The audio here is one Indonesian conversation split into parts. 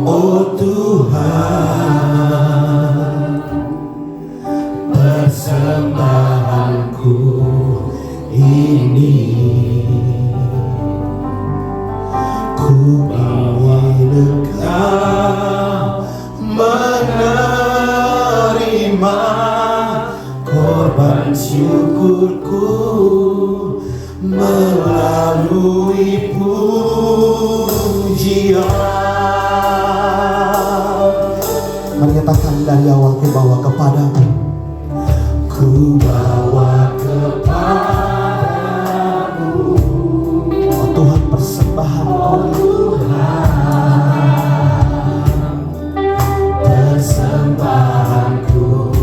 Oh Tuhan, persembahanku ini ku bawa Engkau menerima korban syukurku melalui pujian. Mari katakan dari awal, ku bawa kepadamu, ku bawa kepadamu, oh Tuhan, persembahanku, persembahanku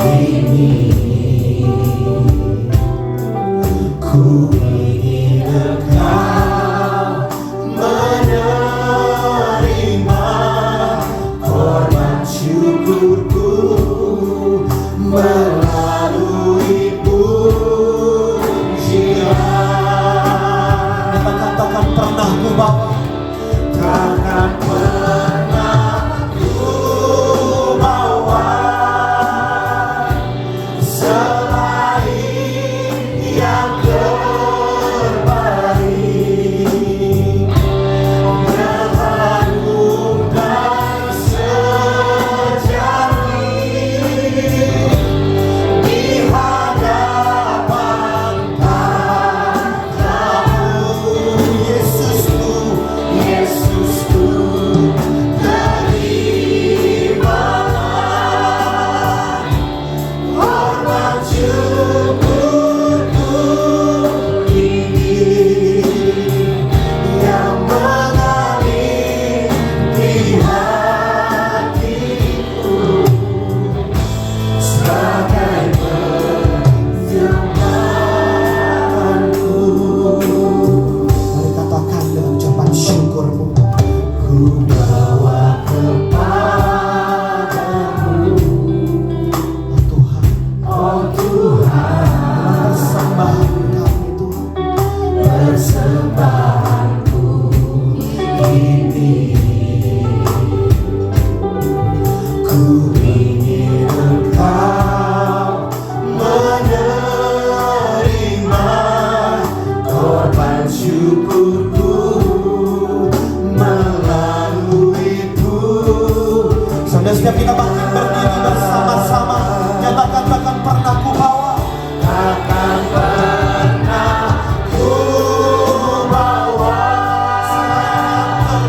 ini, ku ingin Engkau menerima korban syukurku melalui pujian. Kita katakan pernah ku bawa, takkan pernah ku bawa selain yang terbaik, mengharum dan sejati di hadapan tahtmu. Yesusku, Yesusku, terimalah korban syukurku ini yang mengalir di hatiku sebagai persembahanku. Mari katakan dengan ucapan syukurmu, ku bawa kepadamu, oh Tuhan, oh Tuhan, persembahan kami Tuhan, persembahanku ini, ku ingin Engkau menerima korban syukurku melalui pujian. Saudara, setiap kita bangkit berdiri bersama-sama, nyatakan takkan pernah ku bawa, takkan pernah ku bawa selain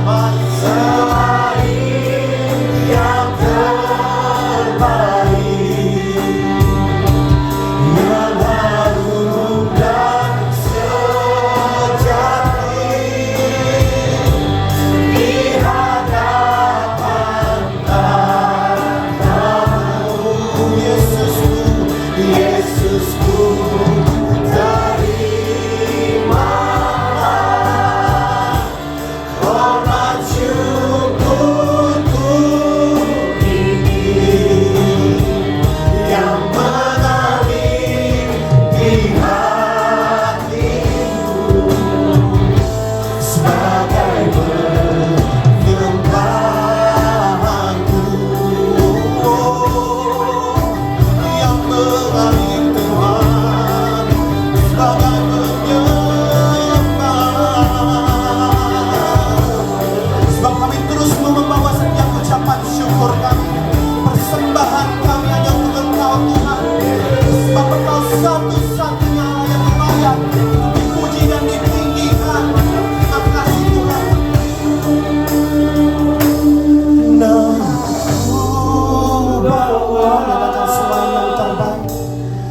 yang terbaik, yang harum dan sejati di hadapan tahtmu. Yesusku, Yesusku, terimalah korban syukurku ini yang mengalir di hatiku sebagai penyembahanku, yang mengalir Tuhan sebagai penyembahan. Sebab kami terus membawa setiap ucapan syukur kami, persembahan kami hanya untuk Engkau Tuhan, sebab Engkau satu-satunya Allah yang layak untuk dipuji dan ditinggikan. Terima kasih Tuhan. Nah, ku bawa, nyatakan selain yang terbaik,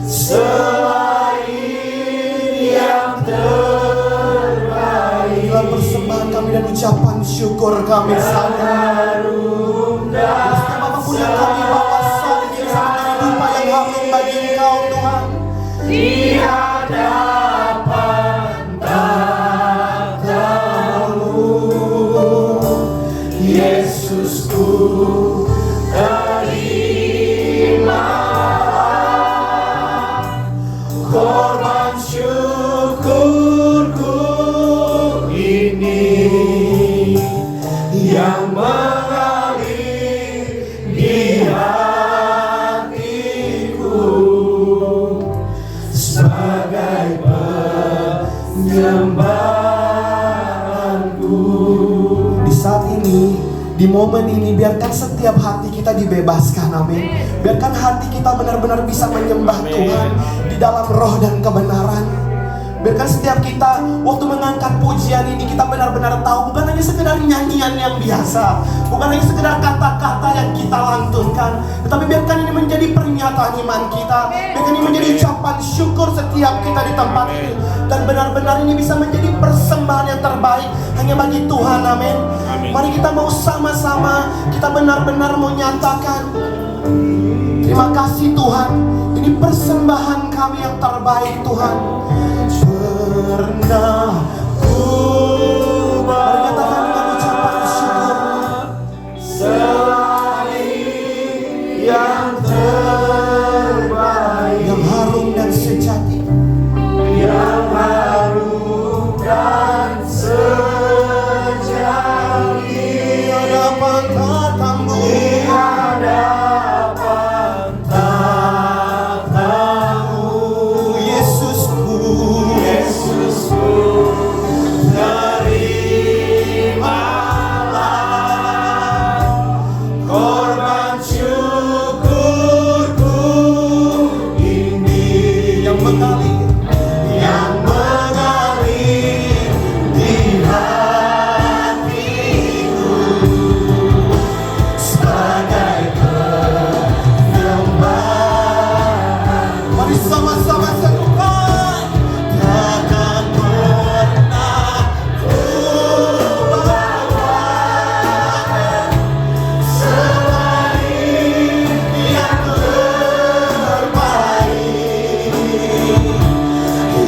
selain yang terbaik, dalam persembahan kami dan ucapan syukur kami harum dan setiap apapun yang kami bawa saat ini bersama dupa yang harum bagi Engkau Tuhan di hadapan tahtmu. Yesusku, terimalah korban syukurku ini yang ini, di momen ini, biarkan setiap hati kita dibebaskan, amin. Biarkan hati kita benar-benar bisa menyembah Tuhan di dalam roh dan kebenaran. Biarkan setiap kita waktu mengangkat pujian ini, kita benar-benar tahu bukan hanya sekedar nyanyian yang biasa, bukan hanya sekedar kata-kata yang kita lantunkan, tetapi biarkan ini menjadi pernyataan iman kita. Biarkan ini menjadi ucapan syukur setiap kita di tempat ini, dan benar-benar ini bisa menjadi persembahan yang terbaik hanya bagi Tuhan, amin. Mari kita mau sama-sama, kita benar-benar mau nyatakan, terima kasih Tuhan, ini persembahan kami yang terbaik Tuhan. Pernah ku menyatakan dengan ucapan syukur, selain yang terbaik, yang harum dan sejati, yang harum dan sejati, hadapan tatamu, hadapan tatamu, Yesusku, terimalah korban syukurku ini, yang mengalir di hatiku sebagai persembahan. Mari sama-sama serukan, takkan pernah ku bawa selain yang terbaik,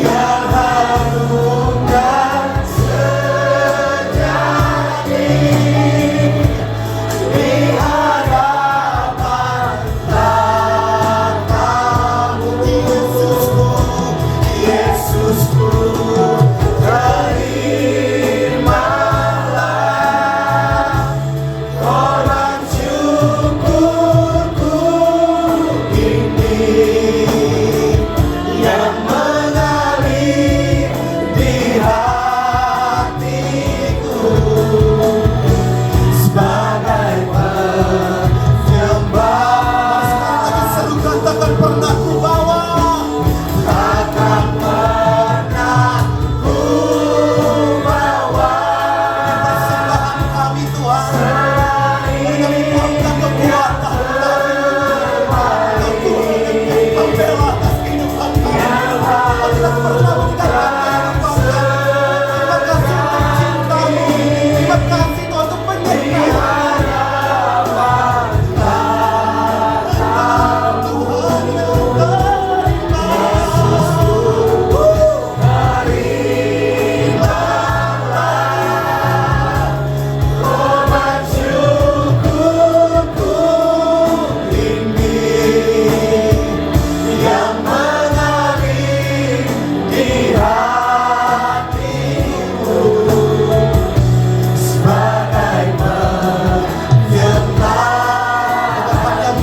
yang harum dan sejati, di hadapan tatamu, Yesusku, Yesusku, terimalah korban syukurku ini, yang mengalir di hatiku sebagai penyembahan. Lagi serukan, takkan pernah ku bawa, takkan pernah ku bawa persembahan kami Tuhan. Mari kami kuatkan kekuatan kami, Tuhan membela atas kehidupan kami. Mari kita pernah meninggalkan terima kasih untuk cintamu, terima kasih Tuhan untuk penyertaan Tuhan yang terimalah korban syukurku ini, yang mengalir di hatimu sebagai penyembahan,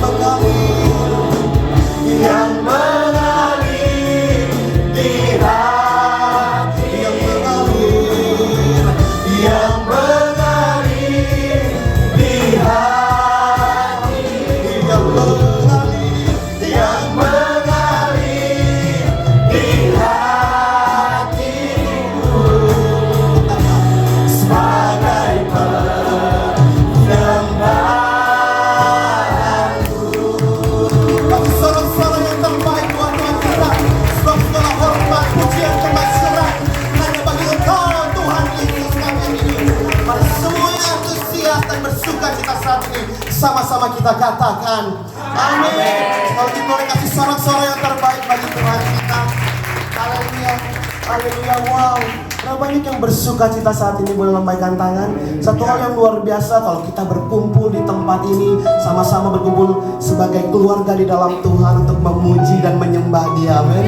yang mengalir di hati, yang mengalir di hati, yang mengalir di hatimu sebagai penyembahanku. Bagi sorak-sorak yang terbaik Tuhan kita, sebab segala hormat, pujian, kemasyuran hanya bagi Engkau Tuhan Yesus kami ini. Mari semua yang antusias dan bersuka cita saat ini, sama-sama kita katakan amin. Kalau kita boleh kasih sorak-sorak yang terbaik bagi Tuhan kita. Haleluya, haleluya. Wow, berapa banyak yang bersuka cita saat ini, boleh lambaikan tangan. Satu hal yang luar biasa kalau kita berkumpul di tempat ini, sama-sama berkumpul sebagai keluarga di dalam Tuhan untuk memuji dan menyembah Dia, amin.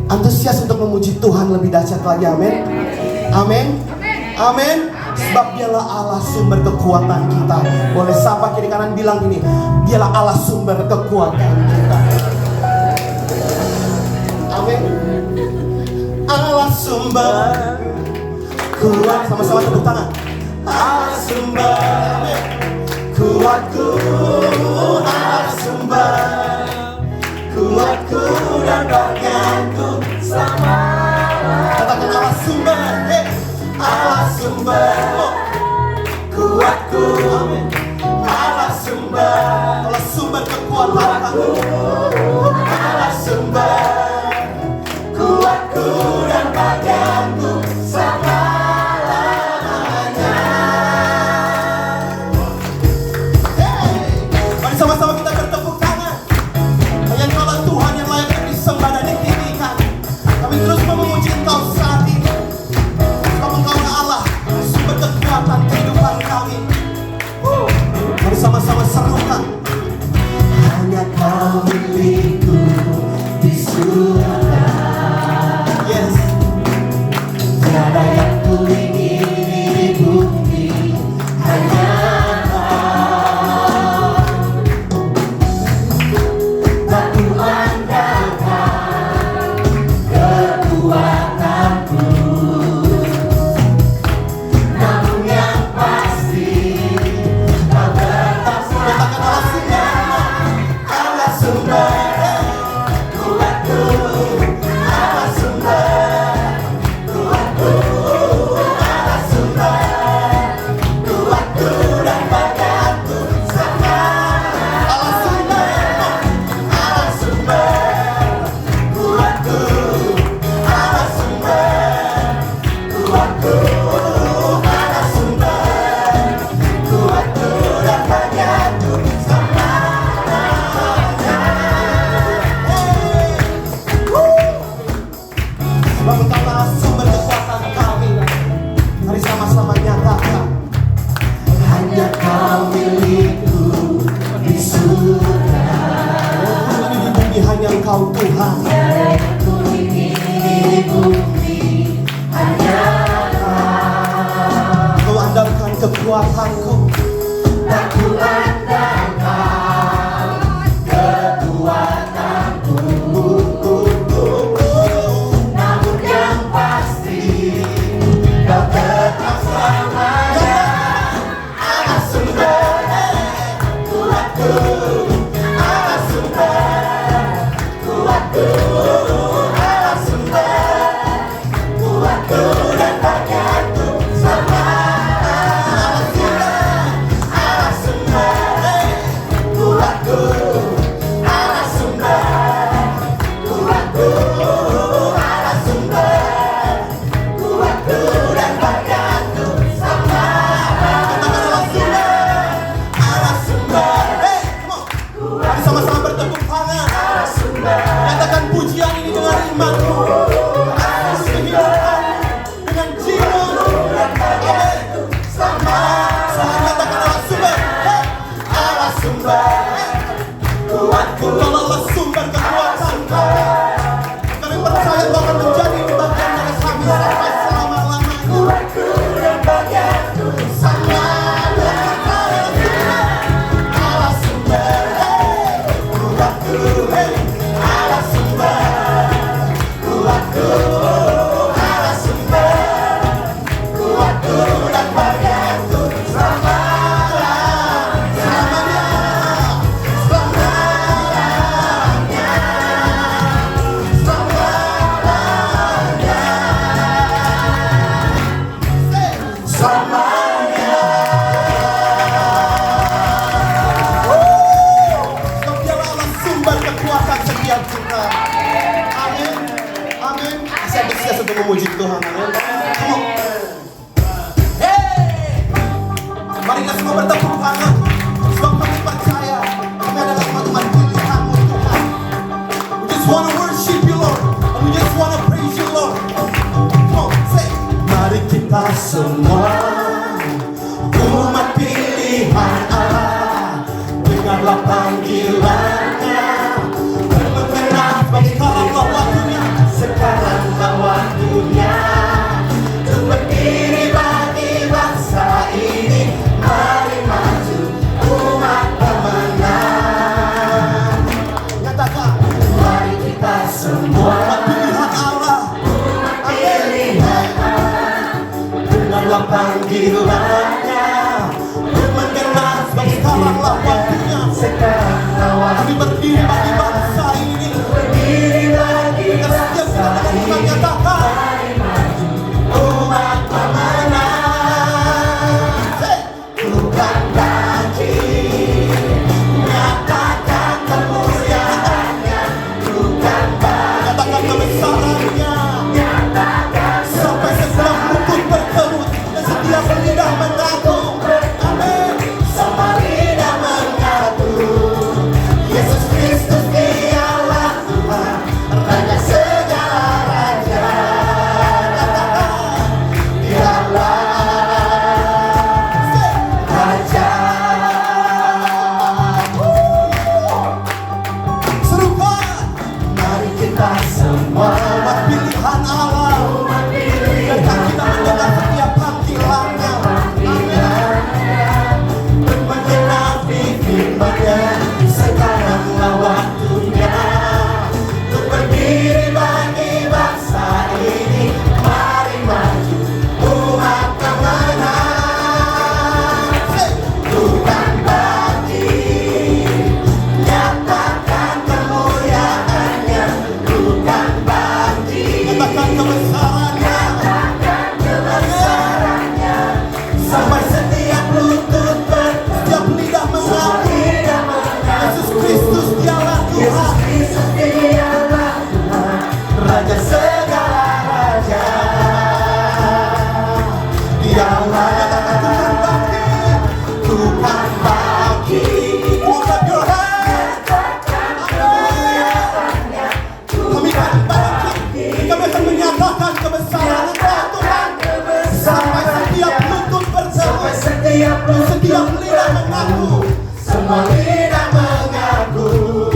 Antusias untuk memuji Tuhan lebih dahsyat lagi, amin. Amin, amin. Sebab Dialah Allah sumber kekuatan kita. Boleh sapa kiri kanan bilang ini, Dialah Allah sumber kekuatan kita. Amin. Allah sumber kuat, sama-sama tepuk tangan. Allah sumber Amin. Allah sumber kekuatan aku. Allah sumber kuatku dan bagianku selamanya. Mari sama-sama kita bertepuk tangan. Hanya Allah Tuhan yang layak untuk disembah dan ditinggikan. Kami terus memuji Engkau saat ini. Sebab Engkau Allah, sumber kekuatan kehidupan kami. Mari sama-sama serukan. Hanya Kau milikku di surga. Yes. Tiada yang ku ingini di bumi, hanya Kau. Tak ku andalkan kekuatanku, namun yang pasti Kau tetap selalu. Allah sumber kuatku, Allah sumber kuatku, Allah sumber kuatku dan bagianku sama. Allah sumber kuatku, Allah sumber kuatku, Allah sumber kuatku dan bagianku sama. Sebab Engkaulah sumber kekuatan kami. Mari sama-sama nyatakan. Hanya Kau milikku di surga. Di bumi hanya Engkau Tuhan. Di bumi hanya Kau. Kau andalkan kekuatanku. Tak ku andalkan kekuatanku, namun yang pasti Kau tetap selamanya. Allah sumber kuatku, Allah sumber kuatku, Allah sumber kuatku dan bagianku sama. Allah sumber kuatku, Allah sumber kuatku, Allah sumber kuatku dan bagianku sama. Allah sumber. Mari sama-sama bertepuk tangan. Nyatakan pujian ini dengan imanmu, atas kehidupanmu, dengan jiwamu. Amin. Sama nyatakan Allah sumber. Allah sumber kuatku. Kalau Allah sumber kekuatan kami, kami percaya Kau akan menjadi bagian dari kami sampai selama-lamanya. Kuatku dan bagianku sama. Allah sumber kuatku, Allah sumber kuatku, Allah sumber kuatku dan bagianku selamanya. Selamanya. Sebab Dialah Allah sumber kekuatan setiap kita. Amin. Amin. Saya bersiap untuk memuji Tuhan. Amin. Come on. Hey. Mari kita semua bertepuk tangan. Sebab kami percaya kami adalah teman-teman pilihan-Mu Tuhan. We just want to worship You Lord, and we just want to praise You Lord. Come on, say. Mari kita semua umat pilihan Allah, dengarlah panggilannya. Berbenah sekaranglah waktunya, sekaranglah waktunya untuk berdiri bagi bangsa ini. Mari maju umat pemenang. Nyatakan, mari kita semua umat pilihan Allah, dengarlah panggilannya. Setiap lidah mengaku, semua lidah mengaku,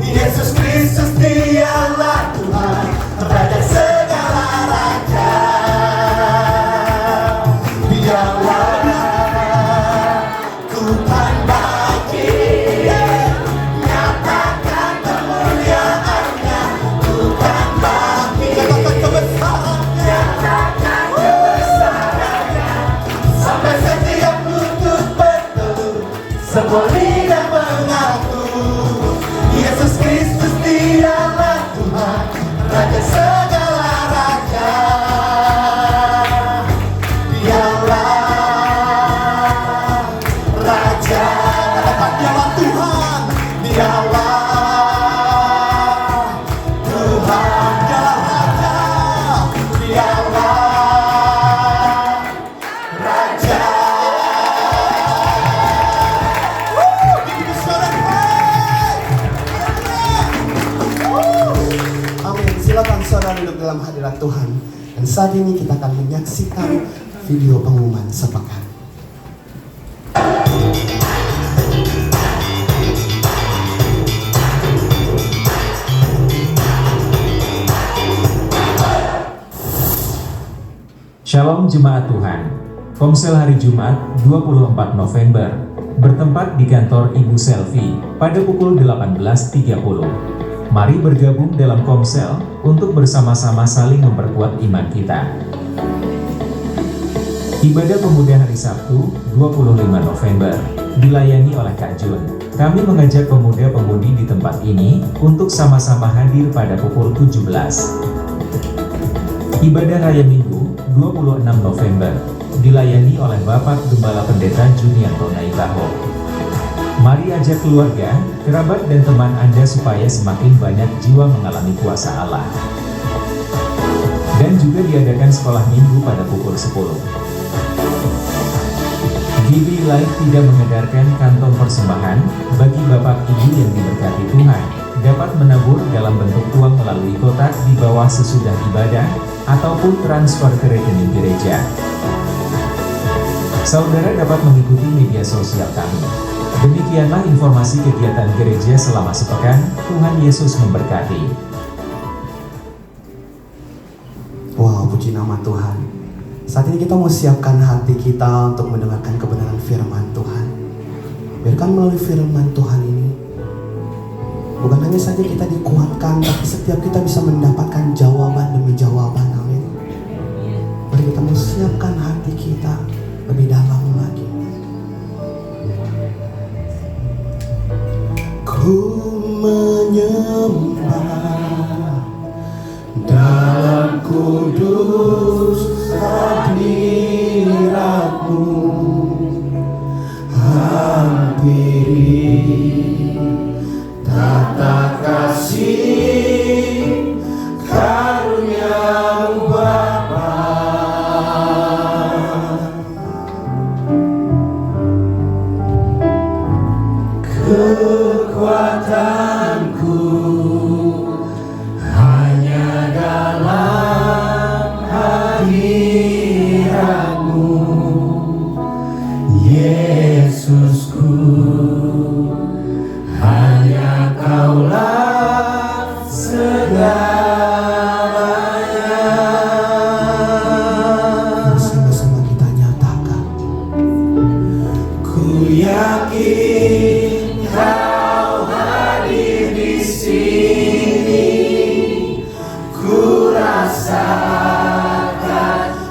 Yesus Kristus dialah Tuhan, Raja segala raja. Dialah Tuhan bagi, nyatakan kemuliaannya, Tuhan bagi, nyatakan kebesarannya, sampai setiap lutut bertelut, semua lidah mengaku, Yesus Kristus dialah Tuhan, Raja segala raja. Dialah Raja, katakan dialah Tuhan, dialah Tuhan, dialah Raja, dialah Raja. Give me suara, amin. Silakan saudara duduk dalam hadirat Tuhan. Dan saat ini kita akan menyaksikan video pengumuman sepekan. Shalom Jemaat Tuhan. Komsel hari Jumat 24 November bertempat di kantor Ibu Selvi pada pukul 18.30. Mari bergabung dalam Komsel untuk bersama-sama saling memperkuat iman kita. Ibadah Pemuda hari Sabtu 25 November dilayani oleh Kak Jun. Kami mengajak pemuda-pemudi di tempat ini untuk sama-sama hadir pada pukul 17. Ibadah Raya Minggu 26 November dilayani oleh Bapak Gembala Pendeta Junianto Naibaho. Mari ajak keluarga, kerabat dan teman Anda supaya semakin banyak jiwa mengalami kuasa Allah. Dan juga diadakan sekolah minggu pada pukul 10. GB Live tidak mengedarkan kantong persembahan bagi Bapak Ibu yang diberkati Tuhan. Dapat menabur dalam bentuk uang melalui kotak di bawah sesudah ibadah, ataupun transfer ke rekening gereja. Saudara dapat mengikuti media sosial kami. Demikianlah informasi kegiatan gereja selama sepekan. Tuhan Yesus memberkati. Wow, puji nama Tuhan. Saat ini kita mau siapkan hati kita untuk mendengarkan kebenaran firman Tuhan. Biarkan melalui firman Tuhan ini, bukan hanya saja kita dikuatkan, tapi setiap kita bisa mendapatkan jawaban demi jawaban. Amin. Mari kita mau siapkan hati kita lebih dalam lagi. Ku menyembah dalam kudus hadirat-Mu, diri, tata kasih karunia-Mu Bapa. Kekuatanku hanya dalam hadirat-Mu, Yesusku, hanya Kaulah segalanya. Bersama-sama kita nyatakan, ku yakin Kau hadir di sini, ku rasakan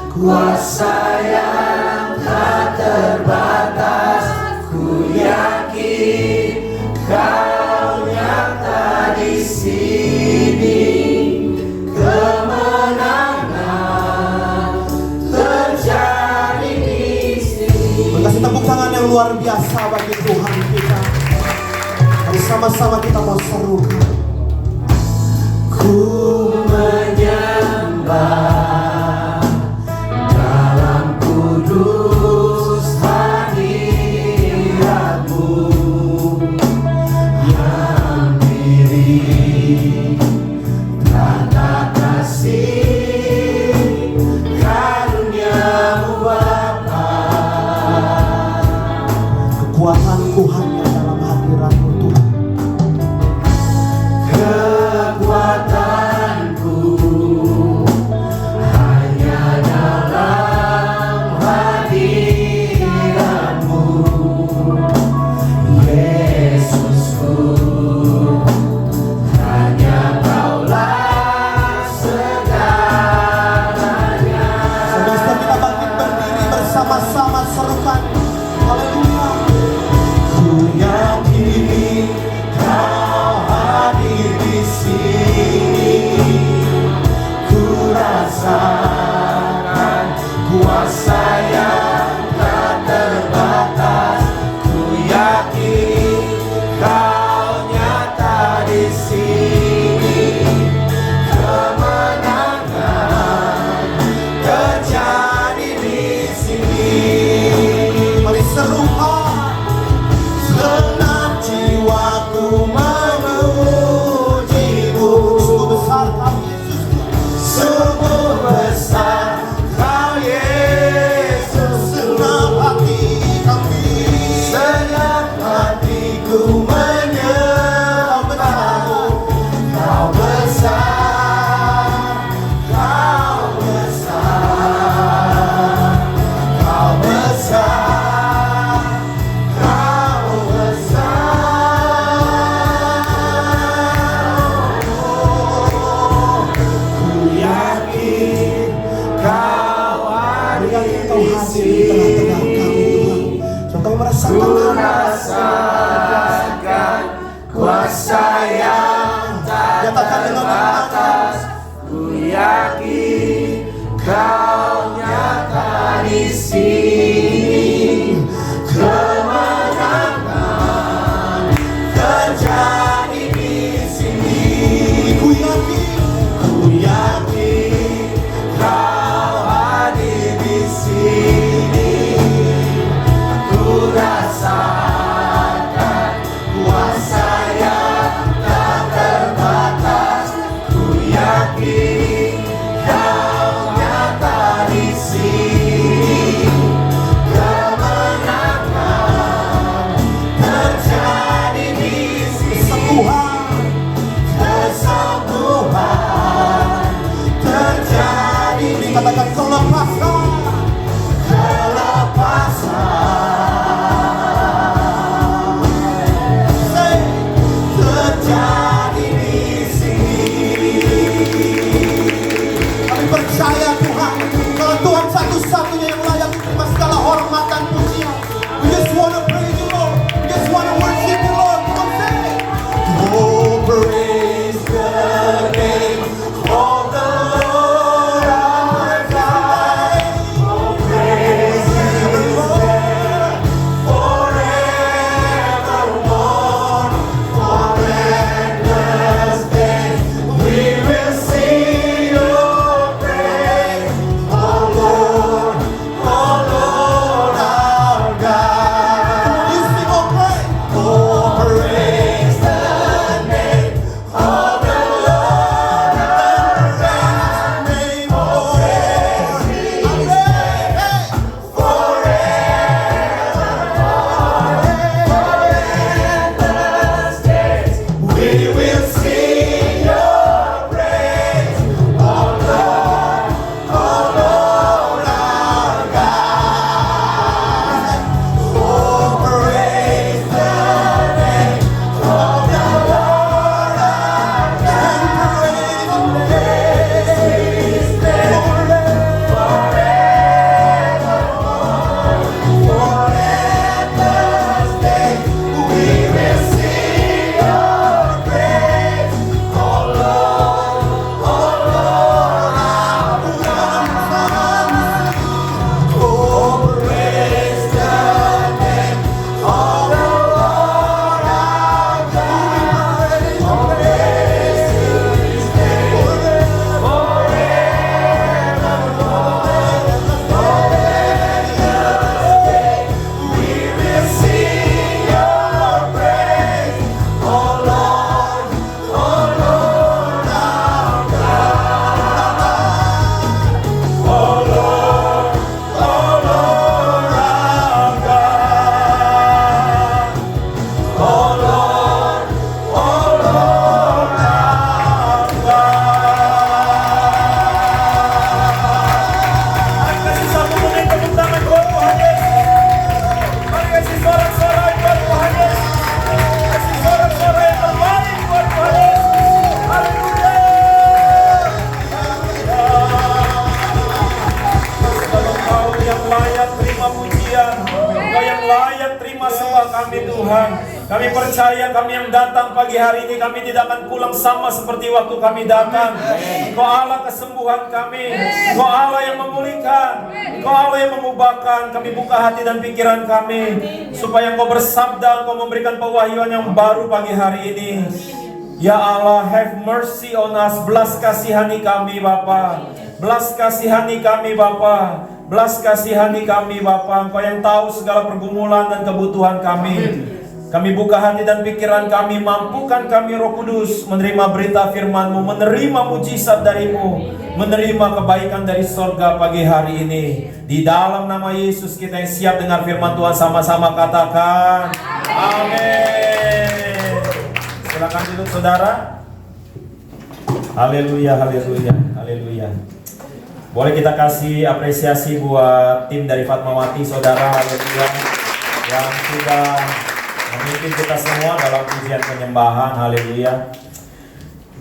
kuasa yang tak terbatas. Ku yakin Kau nyata di sini, kemenangan terjadi di sini. Kasih tepuk tangan yang luar biasa bagi Tuhan kita. Bersama-sama kita mau serukan, ku menyembah dalam kudus hadirat-Mu yang diri, tata kasih karunia-Mu Bapa. Kekuatanku hanya dalam hadirat-Mu Tuhan. Kekuatanku hanya dalam hadirat-Mu, Yesusku, hanya Kaulah segalanya. Saudara kita bangkit berdiri bersama-sama serukan, haleluya. Ku yakin Kau hadir di sini, ku rasakan kuasa yang tak terbatas. Ku yakin Kau nyata di sini, kemenangan terjadi di sini. Mari serukan, senang jiwaku memuji-Mu. Sungguh besar Kau Yesus, sungguh besar Kau Yesus. Senang hati kami, senang hatiku menyembah-Mu. Kau besar, Kau besar, Kau besar, Kau besar. Ku yakin Kau hadir di sini, kami merasakan kuasa yang tak terbatas. Ku yakin Kau nyata di sini, kemenangan terjadi di sini. Ku yakin Kau hadir di sini, ku rasakan terima sembah kami Tuhan. Kami percaya kami yang datang pagi hari ini, kami tidak akan pulang sama seperti waktu kami datang. Engkau Allah kesembuhan kami, Engkau Allah yang memulihkan, Engkau Allah yang mengubahkan. Kami buka hati dan pikiran kami, supaya Engkau bersabda, Engkau memberikan pewahyuan yang baru pagi hari ini. Ya Allah, have mercy on us. Belas kasihani kami Bapa. Belas kasihani kami Bapa. Belas kasihani kami Bapa. Engkau yang tahu segala pergumulan dan kebutuhan kami. Kami buka hati dan pikiran kami, mampukan kami Roh Kudus menerima berita firman-Mu, menerima mujizat dari-Mu, menerima kebaikan dari sorga pagi hari ini. Di dalam nama Yesus kita yang siap dengar firman Tuhan, sama-sama katakan amin. Silakan duduk saudara. Haleluya, haleluya, haleluya. Boleh kita kasih apresiasi buat tim dari Fatmawati saudara, haleluya, yang sudah memimpin kita semua dalam pujian penyembahan, haleluya.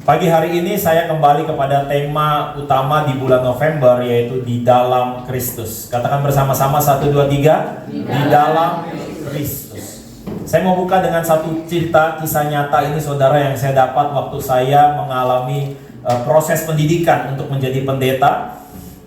Pagi hari ini saya kembali kepada tema utama di bulan November, yaitu di dalam Kristus. Katakan bersama-sama 1, 2, 3, di dalam Kristus. Saya mau buka dengan satu cerita kisah nyata ini saudara, yang saya dapat waktu saya mengalami proses pendidikan untuk menjadi pendeta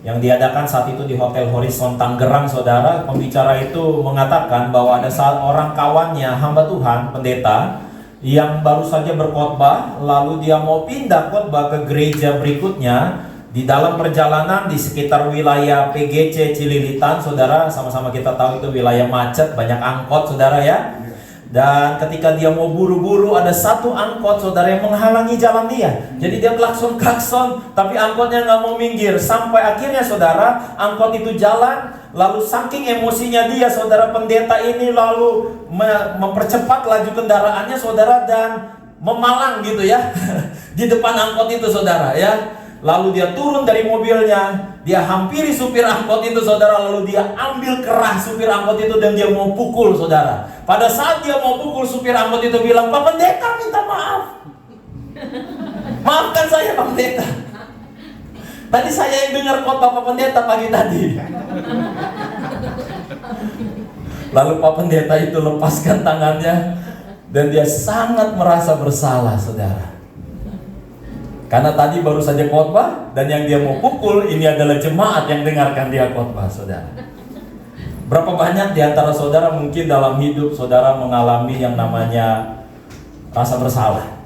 yang diadakan saat itu di Hotel Horizon Tangerang saudara. Pembicara itu mengatakan bahwa ada seorang kawannya, hamba Tuhan, pendeta, yang baru saja berkhotbah, lalu dia mau pindah khotbah ke gereja berikutnya. Di dalam perjalanan di sekitar wilayah PGC Cililitan saudara, sama-sama kita tahu itu wilayah macet, banyak angkot saudara ya. Dan ketika dia mau buru-buru, ada satu angkot saudara yang menghalangi jalan dia. Jadi dia klakson-klakson, tapi angkotnya nggak mau minggir. Sampai akhirnya saudara, angkot itu jalan. Lalu saking emosinya dia, saudara pendeta ini lalu mempercepat laju kendaraannya saudara, dan memalang gitu ya di depan angkot itu saudara ya. Lalu dia turun dari mobilnya, dia hampiri supir angkot itu saudara, lalu dia ambil kerah supir angkot itu dan dia mau pukul saudara. Pada saat dia mau pukul, supir angkot itu bilang, "Pak Pendeta, minta maaf. Maafkan saya Pak Pendeta. Tadi saya yang dengar khotbah Pak Pendeta pagi tadi." Lalu Pak Pendeta itu lepaskan tangannya dan dia sangat merasa bersalah saudara. Karena tadi baru saja khotbah, dan yang dia mau pukul ini adalah jemaat yang dengarkan dia khotbah, saudara. Berapa banyak di antara saudara mungkin dalam hidup saudara mengalami yang namanya rasa bersalah.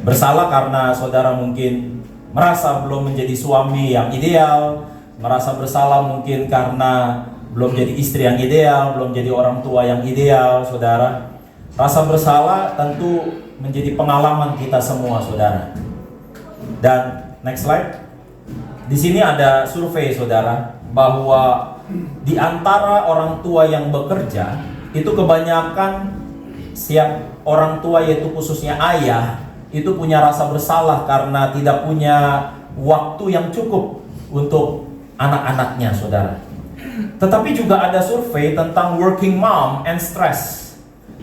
Bersalah karena saudara mungkin merasa belum menjadi suami yang ideal, merasa bersalah mungkin karena belum jadi istri yang ideal, belum jadi orang tua yang ideal, saudara. Rasa bersalah tentu menjadi pengalaman kita semua, saudara. Dan next slide. Di sini ada survei, saudara, bahwa di antara orang tua yang bekerja itu kebanyakan siap orang tua, yaitu khususnya ayah, itu punya rasa bersalah karena tidak punya waktu yang cukup untuk anak-anaknya, saudara. Tetapi juga ada survei tentang working mom and stress.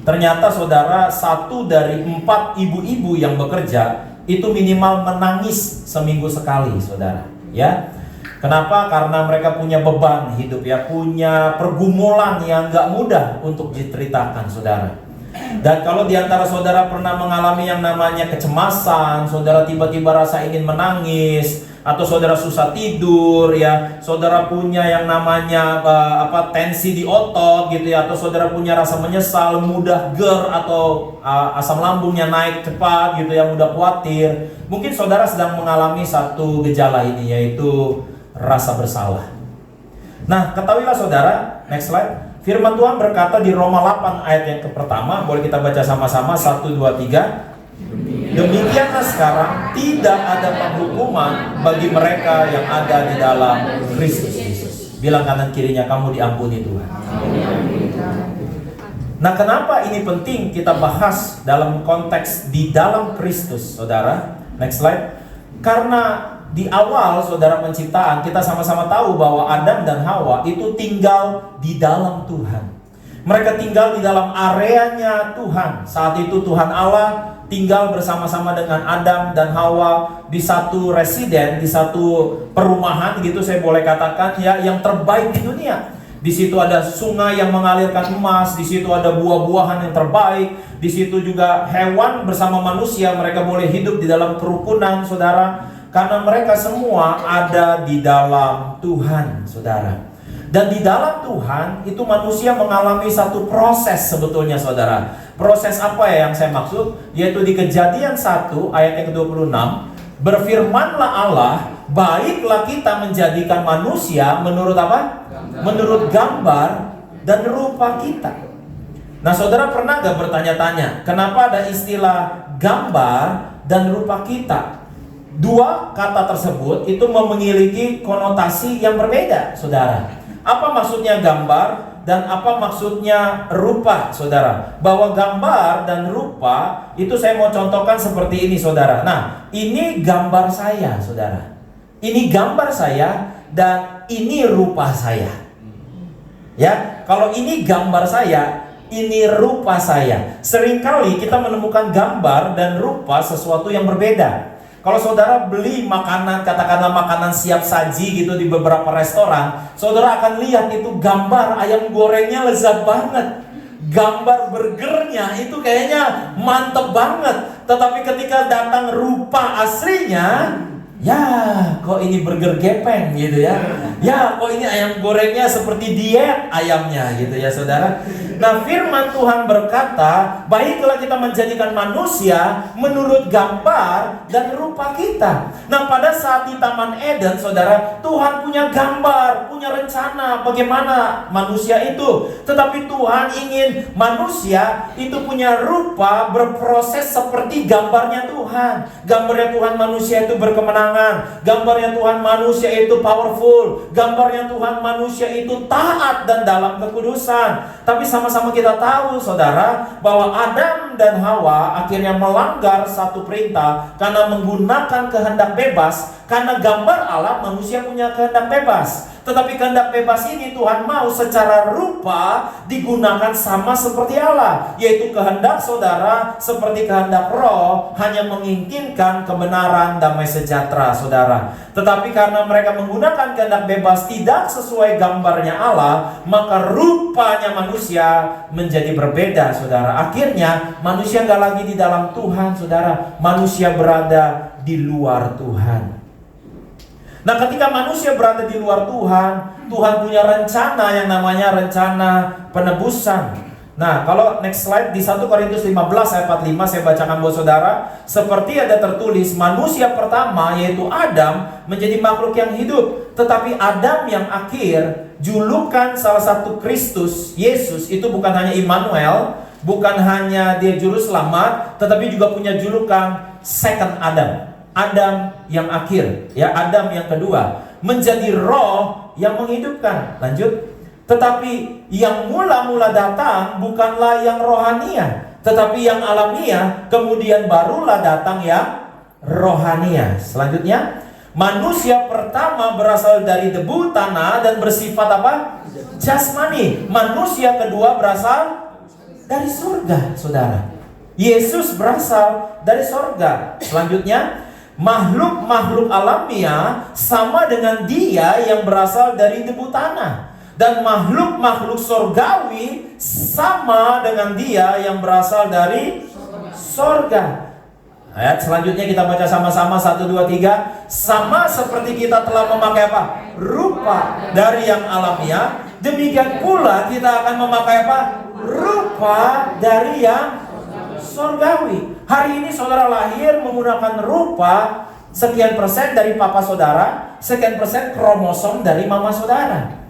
Ternyata saudara, 1 dari 4 ibu-ibu yang bekerja itu minimal menangis seminggu sekali, saudara. Ya, kenapa? Karena mereka punya beban hidup ya, punya pergumulan yang gak mudah untuk diceritakan, saudara. Dan kalau diantara saudara pernah mengalami yang namanya kecemasan, saudara tiba-tiba rasa ingin menangis, atau saudara susah tidur ya, saudara punya yang namanya tensi di otot gitu ya, atau saudara punya rasa menyesal, mudah GERD atau asam lambungnya naik cepat gitu ya, mudah khawatir. Mungkin saudara sedang mengalami satu gejala ini, yaitu rasa bersalah. Nah, ketahuilah saudara, next slide. Firman Tuhan berkata di Roma 8 ayat yang pertama, boleh kita baca sama-sama 1, 2, 3. Demikianlah sekarang tidak ada penghukuman bagi mereka yang ada di dalam Kristus Yesus. Bilang kanan kirinya, kamu diampuni Tuhan. Nah, kenapa ini penting kita bahas dalam konteks di dalam Kristus, saudara? Next slide. Karena di awal saudara penciptaan, kita sama-sama tahu bahwa Adam dan Hawa itu tinggal di dalam Tuhan. Mereka tinggal di dalam areanya Tuhan. Saat itu Tuhan Allah tinggal bersama-sama dengan Adam dan Hawa di satu residen, di satu perumahan gitu saya boleh katakan ya, yang terbaik di dunia. Di situ ada sungai yang mengalirkan emas, di situ ada buah-buahan yang terbaik, di situ juga hewan bersama manusia, mereka boleh hidup di dalam kerukunan, saudara, karena mereka semua ada di dalam Tuhan, saudara. Dan di dalam Tuhan itu manusia mengalami satu proses sebetulnya, saudara. Proses apa ya yang saya maksud? Yaitu di Kejadian 1 ayat yang ke-26, berfirmanlah Allah, baiklah kita menjadikan manusia menurut apa? Menurut gambar dan rupa kita. Nah, saudara pernah gak bertanya-tanya, kenapa ada istilah gambar dan rupa kita? Dua kata tersebut itu memiliki konotasi yang berbeda, saudara. Apa maksudnya gambar dan apa maksudnya rupa, saudara? Bahwa gambar dan rupa itu saya mau contohkan seperti ini, saudara. Nah, ini gambar saya, saudara. Ini gambar saya dan ini rupa saya. Ya, kalau ini gambar saya, ini rupa saya. Seringkali kita menemukan gambar dan rupa sesuatu yang berbeda. Kalau saudara beli makanan, katakanlah makanan siap saji gitu di beberapa restoran, saudara akan lihat itu gambar ayam gorengnya lezat banget, gambar burgernya itu kayaknya mantep banget. Tetapi ketika datang rupa aslinya, ya kok ini burger gepeng gitu ya. Ya kok ini ayam gorengnya seperti diet ayamnya gitu ya, saudara. Nah, firman Tuhan berkata, baiklah kita menjadikan manusia menurut gambar dan rupa kita. Nah, pada saat di Taman Eden, saudara, Tuhan punya gambar, punya rencana bagaimana manusia itu. Tetapi Tuhan ingin manusia itu punya rupa, berproses seperti gambarnya Tuhan. Gambarnya Tuhan manusia itu berkemenangan. Gambarnya Tuhan manusia itu powerful. Gambarnya Tuhan manusia itu taat dan dalam kekudusan. Tapi sama-sama kita tahu, saudara, bahwa Adam dan Hawa akhirnya melanggar satu perintah karena menggunakan kehendak bebas. Karena gambar Allah, manusia punya kehendak bebas. Tetapi kehendak bebas ini Tuhan mau secara rupa digunakan sama seperti Allah, yaitu kehendak saudara seperti kehendak roh, hanya menginginkan kebenaran, damai sejahtera, saudara. Tetapi karena mereka menggunakan kehendak bebas tidak sesuai gambarnya Allah, maka rupanya manusia menjadi berbeda, saudara. Akhirnya manusia nggak lagi di dalam Tuhan, saudara. Manusia berada di luar Tuhan. Nah, ketika manusia berada di luar Tuhan, Tuhan punya rencana yang namanya rencana penebusan. Nah, kalau next slide di 1 Korintus 15 ayat 45 saya bacakan buat saudara. Seperti ada tertulis, manusia pertama yaitu Adam menjadi makhluk yang hidup. Tetapi Adam yang akhir, julukan salah satu Kristus, Yesus, itu bukan hanya Immanuel, bukan hanya dia juru selamat, tetapi juga punya julukan second Adam. Adam yang akhir, ya, Adam yang kedua, menjadi roh yang menghidupkan. Lanjut. Tetapi yang mula-mula datang bukanlah yang rohania, tetapi yang alamiah, kemudian barulah datang yang rohania. Selanjutnya, manusia pertama berasal dari debu tanah dan bersifat apa? Jasmani. Manusia kedua berasal dari surga, saudara. Yesus berasal dari surga. Selanjutnya, makhluk-makhluk alamiah sama dengan dia yang berasal dari debu tanah. Dan makhluk-makhluk surgawi sama dengan dia yang berasal dari surga. Ayat selanjutnya kita baca sama-sama, 1, 2, 3. Sama seperti kita telah memakai apa? Rupa dari yang alamiah, demikian pula kita akan memakai apa? Rupa dari yang surgawi. Hari ini saudara lahir menggunakan rupa sekian persen dari papa saudara, sekian persen kromosom dari mama saudara.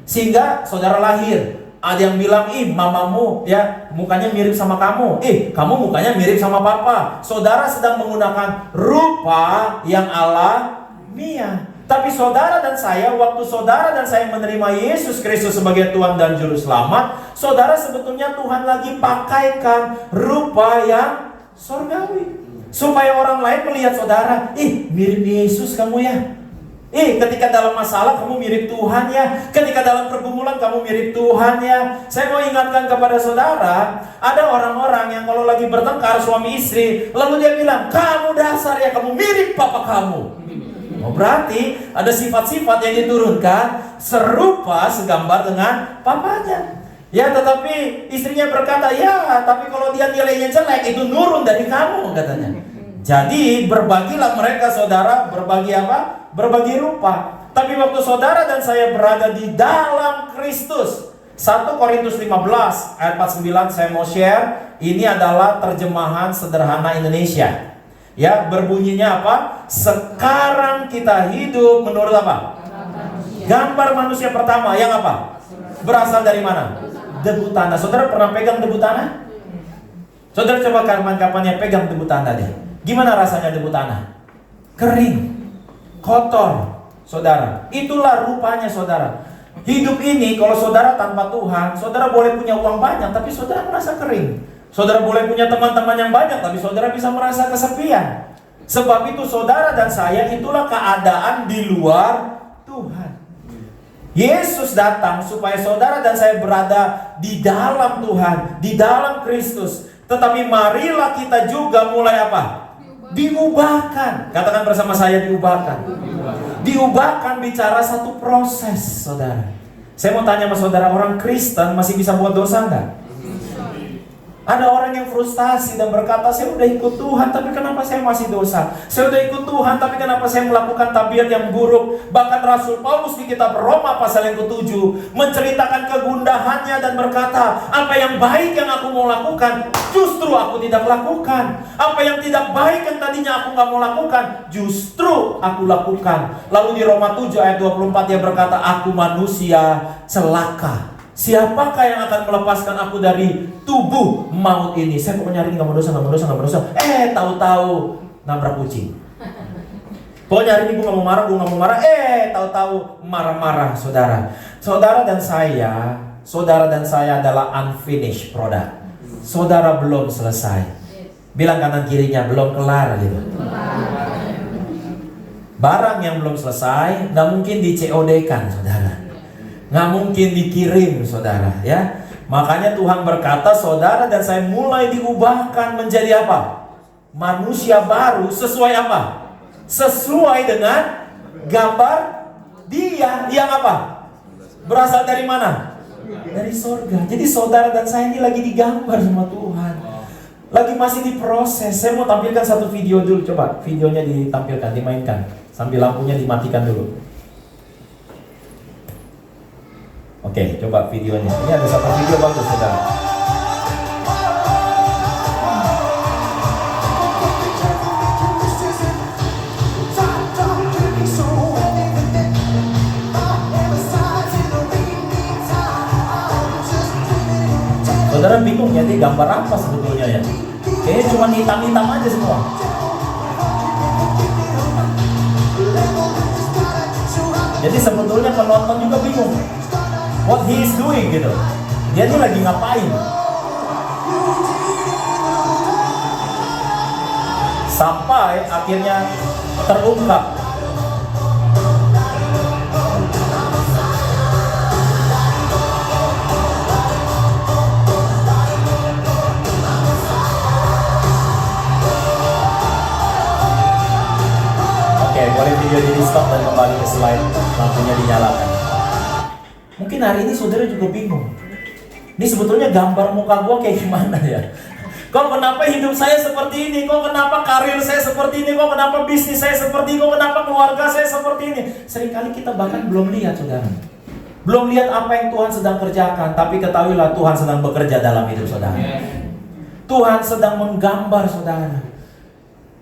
Sehingga saudara lahir, ada yang bilang, ih mamamu ya mukanya mirip sama kamu, kamu mukanya mirip sama papa. Saudara sedang menggunakan rupa yang alamiah. Tapi saudara dan saya, waktu saudara dan saya menerima Yesus Kristus sebagai Tuhan dan Juru Selamat, saudara sebetulnya Tuhan lagi pakaikan rupa yang surgawi. Supaya orang lain melihat saudara, mirip Yesus kamu ya. Ketika dalam masalah kamu mirip Tuhan ya. Ketika dalam pergumulan kamu mirip Tuhan ya. Saya mau ingatkan kepada saudara, ada orang-orang yang kalau lagi bertengkar suami istri, lalu dia bilang, kamu dasar ya, kamu mirip papa kamu. Oh, berarti ada sifat-sifat yang diturunkan serupa segambar dengan papanya. Ya, tetapi istrinya berkata, ya, tapi kalau dia nilainya jelek, itu nurun dari kamu, katanya. Jadi berbagilah mereka, saudara, berbagi apa? Berbagi rupa. Tapi waktu saudara dan saya berada di dalam Kristus, 1 Korintus 15 ayat 49 saya mau share. Ini adalah terjemahan sederhana Indonesia. Ya, berbunyinya apa? Sekarang kita hidup menurut apa? Gambar manusia pertama yang apa? Berasal dari mana? Debu tanah. Saudara pernah pegang debu tanah? Saudara coba kapan-kapannya pegang debu tanah deh. Gimana rasanya debu tanah? Kering, kotor, saudara. Itulah rupanya, saudara. Hidup ini kalau saudara tanpa Tuhan, saudara boleh punya uang banyak, tapi saudara merasa kering. Saudara boleh punya teman-teman yang banyak, tapi saudara bisa merasa kesepian. Sebab itu saudara dan saya, itulah keadaan di luar Tuhan. Yesus datang supaya saudara dan saya berada di dalam Tuhan, di dalam Kristus. Tetapi marilah kita juga mulai apa? Diubahkan. Katakan bersama saya, diubahkan. Diubahkan bicara satu proses, saudara. Saya mau tanya sama saudara, orang Kristen masih bisa buat dosa enggak? Ada orang yang frustasi dan berkata, saya udah ikut Tuhan, tapi kenapa saya masih dosa? Saya udah ikut Tuhan, tapi kenapa saya melakukan tabiat yang buruk? Bahkan Rasul Paulus di kitab Roma pasal yang ke-7 menceritakan kegundahannya dan berkata, apa yang baik yang aku mau lakukan, justru aku tidak lakukan. Apa yang tidak baik yang tadinya aku gak mau lakukan, justru aku lakukan. Lalu di Roma 7 ayat 24 dia berkata, aku manusia celaka. Siapakah yang akan melepaskan aku dari tubuh maut ini? Saya pokoknya hari ini gak mau dosa, gak mau dosa, gak mau dosa. Tahu-tahu nabrak kucing. Pokoknya hari ini gue gak mau marah, gue gak mau marah. Tahu-tahu marah-marah, saudara. Saudara dan saya adalah unfinished product. Saudara belum selesai. Bilang kanan kirinya, belum kelar gitu. Barang yang belum selesai gak mungkin di COD-kan, saudara. Nggak mungkin dikirim, saudara, ya. Makanya Tuhan berkata, saudara dan saya mulai diubahkan menjadi apa? Manusia baru sesuai apa? Sesuai dengan gambar Dia yang apa? Berasal dari mana? Dari sorga. Jadi saudara dan saya ini lagi digambar sama Tuhan. Lagi masih diproses. Saya mau tampilkan satu video dulu. Coba videonya ditampilkan, dimainkan. Sambil lampunya dimatikan dulu. Oke, coba videonya. Ini ada satu video bagus, saudara. Saudara bingung ya, ini gambar apa sebetulnya ya? Kayaknya cuma hitam-hitam aja semua. Jadi sebetulnya penonton juga bingung. What he is doing gitu. Dia ini lagi ngapain? Sampai akhirnya terungkap. Oke, boleh video di stop dan kembali ke slide. Lampunya dinyalakan. Mungkin hari ini saudara juga bingung. Ini sebetulnya gambar muka gua kayak gimana ya? Kok kenapa hidup saya seperti ini? Kok kenapa karir saya seperti ini? Kok kenapa bisnis saya seperti ini? Kok kenapa keluarga saya seperti ini? Seringkali kita bahkan belum lihat, saudara. Belum lihat apa yang Tuhan sedang kerjakan. Tapi ketahuilah Tuhan sedang bekerja dalam hidup saudara. Tuhan sedang menggambar saudara.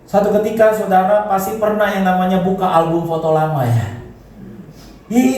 Satu ketika saudara pasti pernah yang namanya buka album foto lama ya.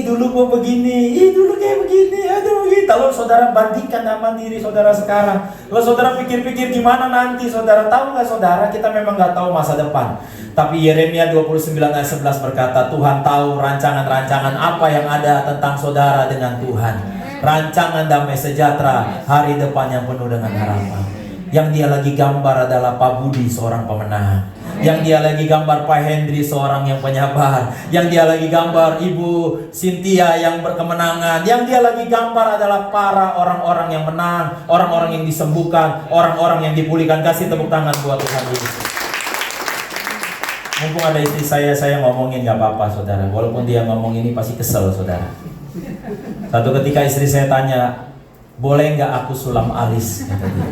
Dulu gua begini, dulu kayak begini, aduh begini. Lalu saudara bandingkan sama diri saudara sekarang. Lalu saudara pikir-pikir gimana nanti saudara. Tahu gak saudara, kita memang gak tahu masa depan. Tapi Yeremia 29 ayat 11 berkata, Tuhan tahu rancangan-rancangan apa yang ada tentang saudara dengan Tuhan. Rancangan damai sejahtera, hari depan yang penuh dengan harapan. Yang dia lagi gambar adalah Pak Budi, seorang pemenang. Yang dia lagi gambar Pak Hendri, seorang yang penyabar. Yang dia lagi gambar Ibu Cynthia yang berkemenangan. Yang dia lagi gambar adalah para orang-orang yang menang, orang-orang yang disembuhkan, orang-orang yang dipulihkan. Kasih tepuk tangan buat Tuhan Yesus. Mumpung ada istri saya ngomongin nggak apa-apa saudara. Walaupun dia ngomong ini pasti kesel saudara. Satu ketika istri saya tanya, boleh nggak aku sulam alis? Kata dia.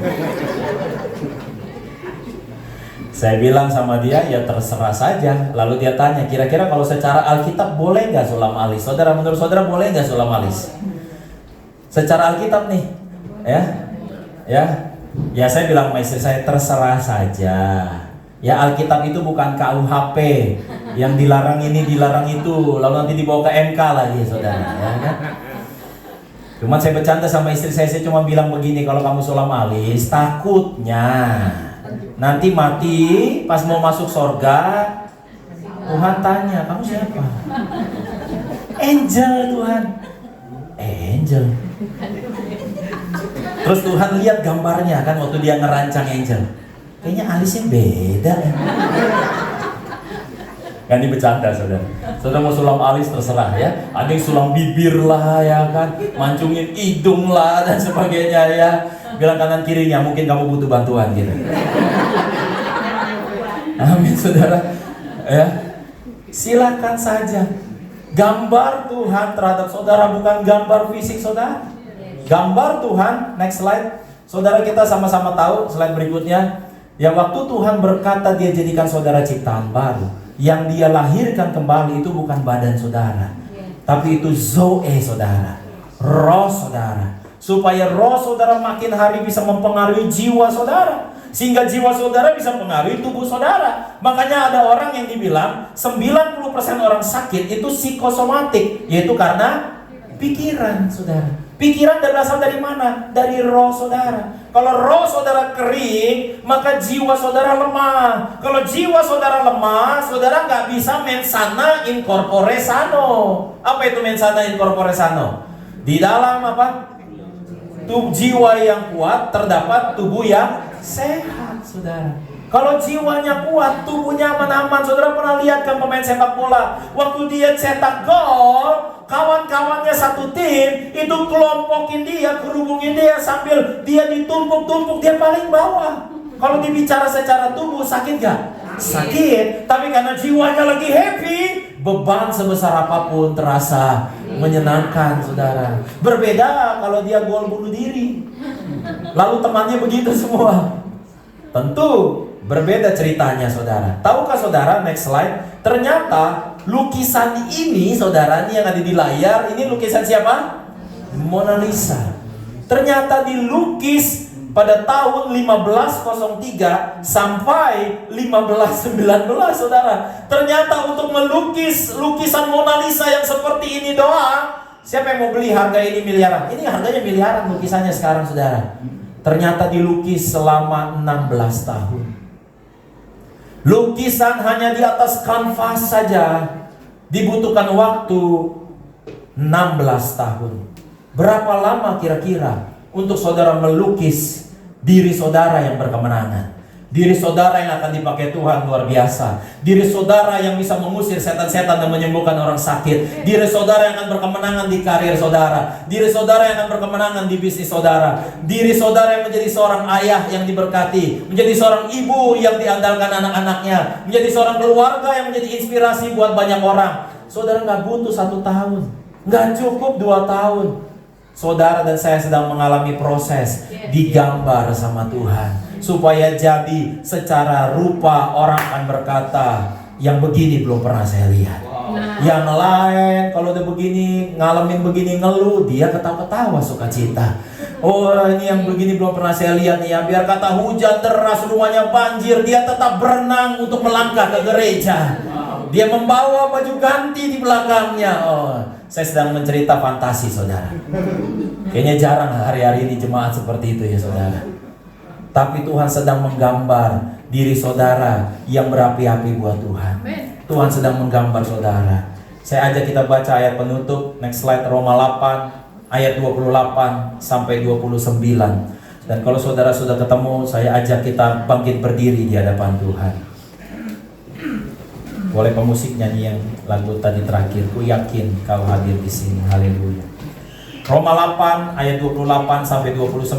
Saya bilang sama dia, ya terserah saja. Lalu dia tanya, kira-kira kalau secara Alkitab boleh nggak sulam alis? Saudara, menurut saudara boleh nggak sulam alis? Secara Alkitab nih, ya saya bilang sama istri saya, terserah saja. Ya Alkitab itu bukan KUHP yang dilarang ini, dilarang itu, lalu nanti dibawa ke MK lagi, saudara. Ya kan? Cuma saya bercanda sama istri saya cuma bilang begini, kalau kamu sulam alis, takutnya nanti mati pas mau masuk sorga, Tuhan tanya, kamu siapa? Angel Tuhan. Angel. Terus Tuhan lihat gambarnya kan waktu dia ngerancang angel. Kayaknya alisnya beda ya. Kan dibercanda saudara. Saudara mau sulam alis terserah ya. Ada yang sulam bibir lah ya kan, mancungin hidung lah dan sebagainya ya. Bilang kanan kirinya, mungkin kamu butuh bantuan gitu. Amin saudara. Ya. Silakan saja. Gambar Tuhan terhadap saudara bukan gambar fisik saudara. Gambar Tuhan, next slide. Saudara, kita sama-sama tahu, slide berikutnya. Ya waktu Tuhan berkata dia jadikan saudara ciptaan baru, yang dia lahirkan kembali itu bukan badan saudara, tapi itu Zoe saudara, roh saudara. Supaya roh saudara makin hari bisa mempengaruhi jiwa saudara, sehingga jiwa saudara bisa mempengaruhi tubuh saudara. Makanya ada orang yang dibilang 90% orang sakit itu psikosomatik, yaitu karena pikiran saudara. Pikiran berasal dari mana? Dari roh saudara. Kalau roh saudara kering, maka jiwa saudara lemah. Kalau jiwa saudara lemah, saudara nggak bisa mensana in corpore sano. Apa itu mensana in corpore sano? Di dalam apa? Tubuh jiwa yang kuat terdapat tubuh yang sehat, saudara. Kalau jiwanya kuat, tubuhnya aman-aman. Saudara pernah lihat kan pemain sepak bola, waktu dia cetak gol, kawan-kawannya satu tim itu kelompokin dia, kerubungin dia sambil dia ditumpuk-tumpuk, dia paling bawah. Kalau dibicara secara tubuh sakit gak? Sakit. Tapi karena jiwanya lagi happy, beban sebesar apapun terasa menyenangkan, saudara. Berbeda kalau dia gol bunuh diri, lalu temannya begitu semua. Tentu berbeda ceritanya saudara. Tahukah saudara, next slide, ternyata lukisan ini saudara, ini yang ada di layar, ini lukisan siapa? Mona Lisa. Ternyata dilukis pada tahun 1503 sampai 1519 saudara. Ternyata untuk melukis lukisan Mona Lisa yang seperti ini doang, siapa yang mau beli? Harga ini miliaran. Ini harganya miliaran lukisannya sekarang saudara. Ternyata dilukis selama 16 tahun. Lukisan hanya di atas kanvas saja dibutuhkan waktu 16 tahun. Berapa lama kira-kira untuk saudara melukis diri saudara yang berkemenangan? Diri saudara yang akan dipakai Tuhan luar biasa. Diri saudara yang bisa mengusir setan-setan dan menyembuhkan orang sakit. Diri saudara yang akan berkemenangan di karir saudara. Diri saudara yang akan berkemenangan di bisnis saudara. Diri saudara yang menjadi seorang ayah yang diberkati, menjadi seorang ibu yang diandalkan anak-anaknya, menjadi seorang keluarga yang menjadi inspirasi buat banyak orang. Saudara nggak butuh 1 tahun, nggak cukup 2 tahun. Saudara dan saya sedang mengalami proses digambar sama Tuhan, supaya jadi secara rupa orang akan berkata, yang begini belum pernah saya lihat. Yang lain kalau udah begini, ngalamin begini, ngeluh, dia ketawa-ketawa sukacita. Oh, ini yang begini belum pernah saya lihat nih ya. Biar kata hujan deras, rumahnya banjir, dia tetap berenang untuk melangkah ke gereja. Dia membawa baju ganti di belakangnya. Oh, saya sedang mencerita fantasi saudara. Kayaknya jarang hari-hari ini jemaat seperti itu ya saudara. Tapi Tuhan sedang menggambar diri saudara yang berapi-api buat Tuhan. Tuhan sedang menggambar saudara. Saya ajak kita baca ayat penutup. Next slide, Roma 8 ayat 28 sampai 29. Dan kalau saudara sudah ketemu, saya ajak kita bangkit berdiri di hadapan Tuhan. Boleh pemusik nyanyi yang lagu tadi terakhir, ku yakin kau hadir di sini. Haleluya. Roma 8 ayat 28 sampai 29.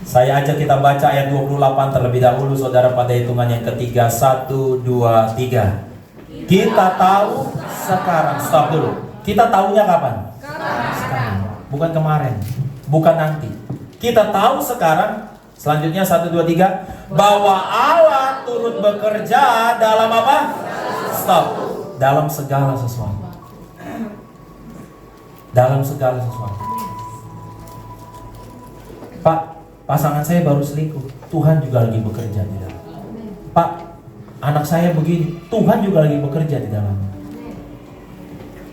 Saya ajak kita baca ayat 28 terlebih dahulu saudara, pada hitungan yang ketiga. 1, 2, 3. Kita tahu sekarang. Stop dulu. Kita tahunya kapan? Sekarang. Bukan kemarin, bukan nanti. Kita tahu sekarang. Selanjutnya 1, 2, 3. Bahwa Allah turut bekerja dalam apa? Stop. Dalam segala sesuatu. Dalam segala sesuatu. Pak, pasangan saya baru selingkuh, Tuhan juga lagi bekerja di dalam. Pak, anak saya begini, Tuhan juga lagi bekerja di dalamnya.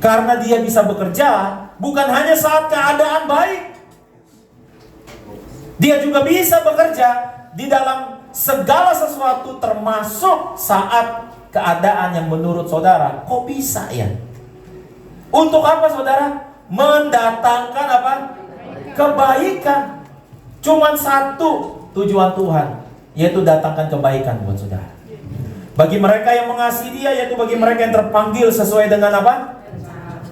Karena dia bisa bekerja bukan hanya saat keadaan baik, dia juga bisa bekerja di dalam segala sesuatu, termasuk saat keadaan yang menurut saudara, kok bisa ya? Untuk apa saudara? Mendatangkan apa? Kebaikan. Cuman satu tujuan Tuhan, yaitu datangkan kebaikan buat saudara. Bagi mereka yang mengasihi dia, yaitu bagi mereka yang terpanggil sesuai dengan apa?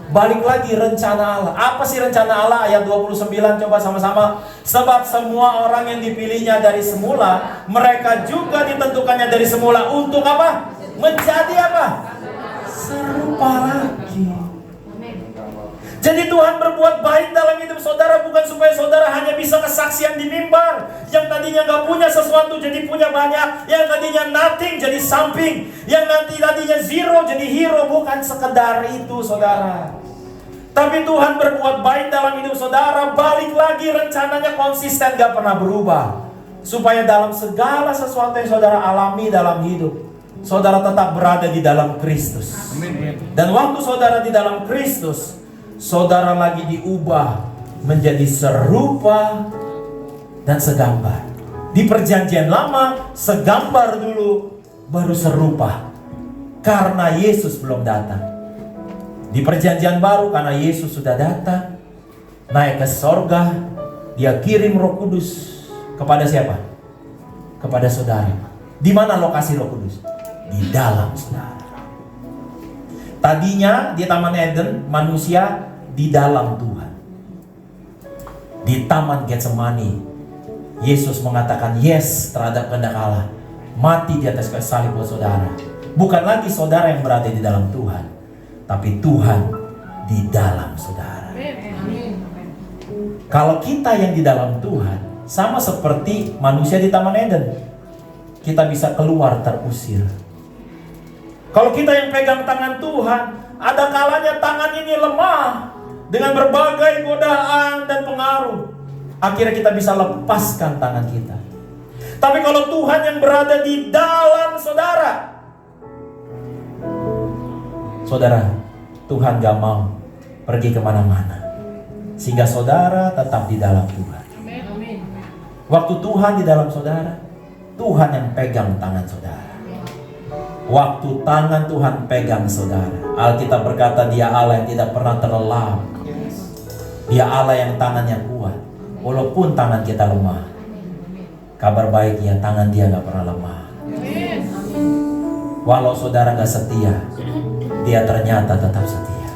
Balik lagi rencana Allah. Apa sih rencana Allah? Ayat 29 coba sama-sama. Sebab semua orang yang dipilihnya dari semula, mereka juga ditentukannya dari semula untuk apa? Menjadi apa? Serupa lagi. Jadi Tuhan berbuat baik dalam hidup saudara bukan supaya saudara hanya bisa kesaksian di mimbar. Yang tadinya gak punya sesuatu jadi punya banyak. Yang tadinya nothing jadi something. Yang tadinya zero jadi hero. Bukan sekedar itu saudara. Tapi Tuhan berbuat baik dalam hidup saudara. Balik lagi rencananya konsisten, gak pernah berubah. Supaya dalam segala sesuatu yang saudara alami dalam hidup, saudara tetap berada di dalam Kristus. Dan waktu saudara di dalam Kristus, saudara lagi diubah menjadi serupa dan segambar. Di perjanjian lama, segambar dulu, baru serupa. Karena Yesus belum datang. Di perjanjian baru, karena Yesus sudah datang, naik ke sorga, dia kirim Roh Kudus. Kepada siapa? Kepada saudara. Di mana lokasi Roh Kudus? Di dalam saudara. Tadinya di Taman Eden, manusia di dalam Tuhan. Di Taman Getsemani, Yesus mengatakan yes terhadap kehendak Allah, mati di atas kayu salib buat saudara. Bukan lagi saudara yang berada di dalam Tuhan, tapi Tuhan di dalam saudara. Kalau kita yang di dalam Tuhan, sama seperti manusia di Taman Eden, kita bisa keluar terusir. Kalau kita yang pegang tangan Tuhan, ada kalanya tangan ini lemah dengan berbagai godaan dan pengaruh. Akhirnya kita bisa lepaskan tangan kita. Tapi kalau Tuhan yang berada di dalam saudara, saudara, Tuhan gak mau pergi kemana-mana, sehingga saudara tetap di dalam Tuhan. Waktu Tuhan di dalam saudara, Tuhan yang pegang tangan saudara. Waktu tangan Tuhan pegang saudara, Alkitab berkata dia Allah yang tidak pernah terlelap. Dia Allah yang tangannya kuat. Walaupun tangan kita lemah, kabar baiknya tangan dia gak pernah lemah. Walau saudara gak setia, dia ternyata tetap setia.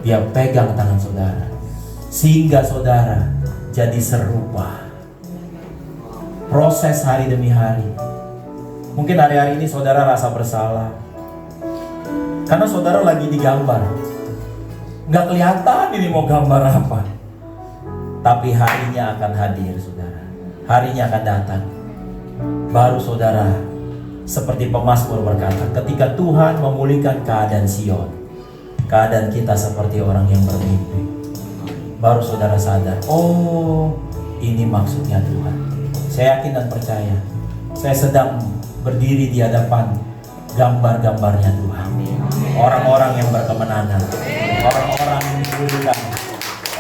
Dia pegang tangan saudara, sehingga saudara jadi serupa. Proses hari demi hari. Mungkin hari-hari ini saudara rasa bersalah karena saudara lagi digambar. Gak kelihatan ini mau gambar apa. Tapi harinya akan hadir saudara. Harinya akan datang. Baru saudara seperti pemazmur berkata, ketika Tuhan memulihkan keadaan Sion, keadaan kita seperti orang yang bermimpi. Baru saudara sadar, oh ini maksudnya Tuhan. Saya yakin dan percaya, saya sedang berdiri di hadapan gambar-gambarnya Tuhan. Orang-orang yang berkemenangan, orang-orang yang dimuliakan,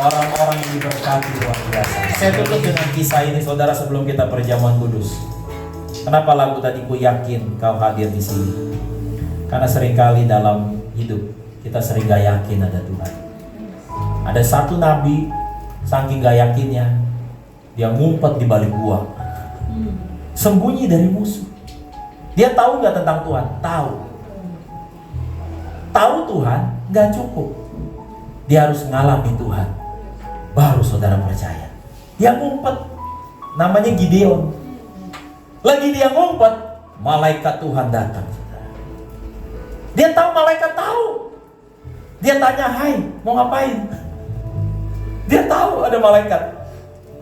orang-orang yang diberkati luar biasa. Saya tutup dengan kisah ini saudara sebelum kita perjamuan kudus. Kenapa lagu tadi ku yakin kau hadir di sini? Karena seringkali dalam hidup kita sering gak yakin ada Tuhan. Ada satu nabi, saking gak yakinnya, dia ngumpet di balik gua, sembunyi dari musuh. Dia tahu gak tentang Tuhan? Tahu. Tahu Tuhan gak cukup. Dia harus ngalami Tuhan, baru saudara percaya. Dia ngumpet. namanya Gideon. Lagi dia ngumpet, malaikat Tuhan datang. Dia tahu, malaikat tahu. Dia tanya, "Hai, mau ngapain?" Dia tahu ada malaikat.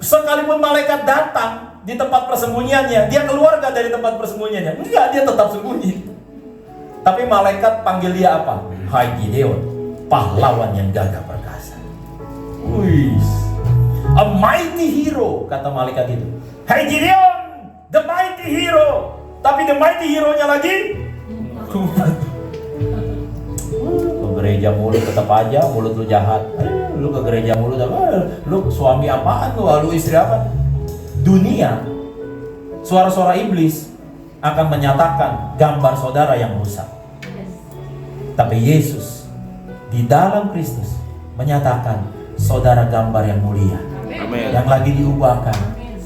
Sekalipun malaikat datang di tempat persembunyiannya, dia keluar gak dari tempat persembunyiannya? Enggak, dia tetap sembunyi. Tapi malaikat panggil dia apa? "Hai Gideon, pahlawan yang gagah perkasa." Wih, a mighty hero, kata malaikat itu. "Hai Gideon, the mighty hero." Tapi the mighty hero-nya lagi ke gereja mulu, tetap aja mulut lu jahat. Lu ke gereja mulu, lu suami apaan lu istri apa? Dunia, suara-suara iblis akan menyatakan gambar saudara yang rusak. Tapi Yesus di dalam Kristus menyatakan saudara gambar yang mulia. Amin. Yang lagi diubahkan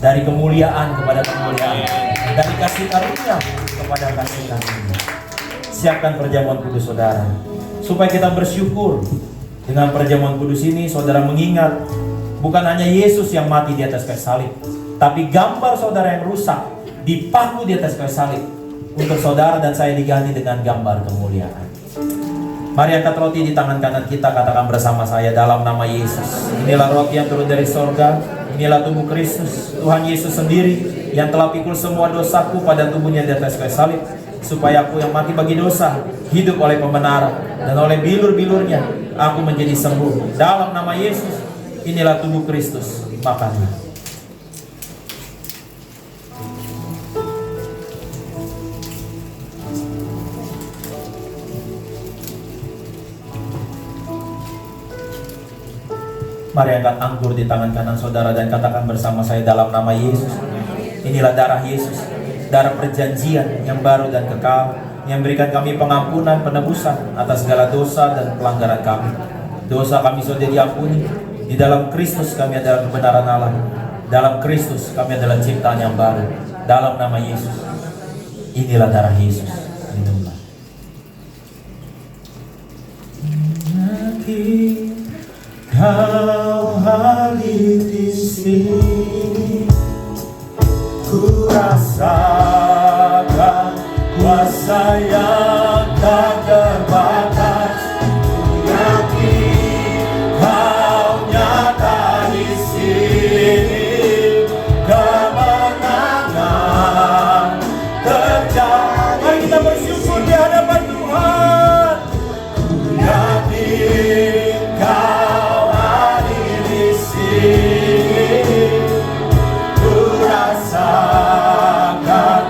dari kemuliaan kepada kemuliaan, dari kasih karunia kepada kasih karunia. Siapkan perjamuan kudus saudara, supaya kita bersyukur. Dengan perjamuan kudus ini saudara mengingat bukan hanya Yesus yang mati di atas kayu salib, tapi gambar saudara yang rusak dipaku di atas kayu salib untuk saudara dan saya diganti dengan gambar kemuliaan. Mari angkat roti di tangan kanan kita, katakan bersama saya, dalam nama Yesus. Inilah roti yang turun dari sorga, inilah tubuh Kristus, Tuhan Yesus sendiri yang telah pikul semua dosaku pada tubuhnya di atas kayu salib, supaya aku yang mati bagi dosa hidup oleh pembenaran, dan oleh bilur-bilurnya aku menjadi sembuh. Dalam nama Yesus, inilah tubuh Kristus, makanlah. Mari angkat anggur di tangan kanan saudara dan katakan bersama saya, dalam nama Yesus. Inilah darah Yesus, darah perjanjian yang baru dan kekal, yang berikan kami pengampunan, penebusan atas segala dosa dan pelanggaran kami. Dosa kami sudah diampuni. Di dalam Kristus kami adalah kebenaran Allah. Dalam Kristus kami adalah ciptaan yang baru. Dalam nama Yesus. Inilah darah Yesus. Minumlah. Kau hadir di sini, ku rasakan kuasa yang tak terbatas. Ku yakin kau nyata di sini, kemenangan terjadi. Mari kita bersyukur di hadapan Tuhan. Ku yakin kau hadir di sini, ku rasakan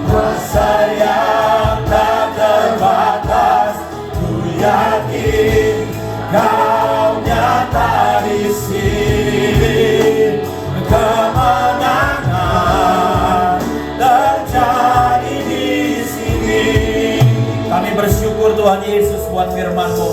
kuasa yang tak terbatas. Ku yakin kau nyata di sini, kemenangan terjadi di sini. Kami bersyukur Tuhan Yesus buat firman-Mu.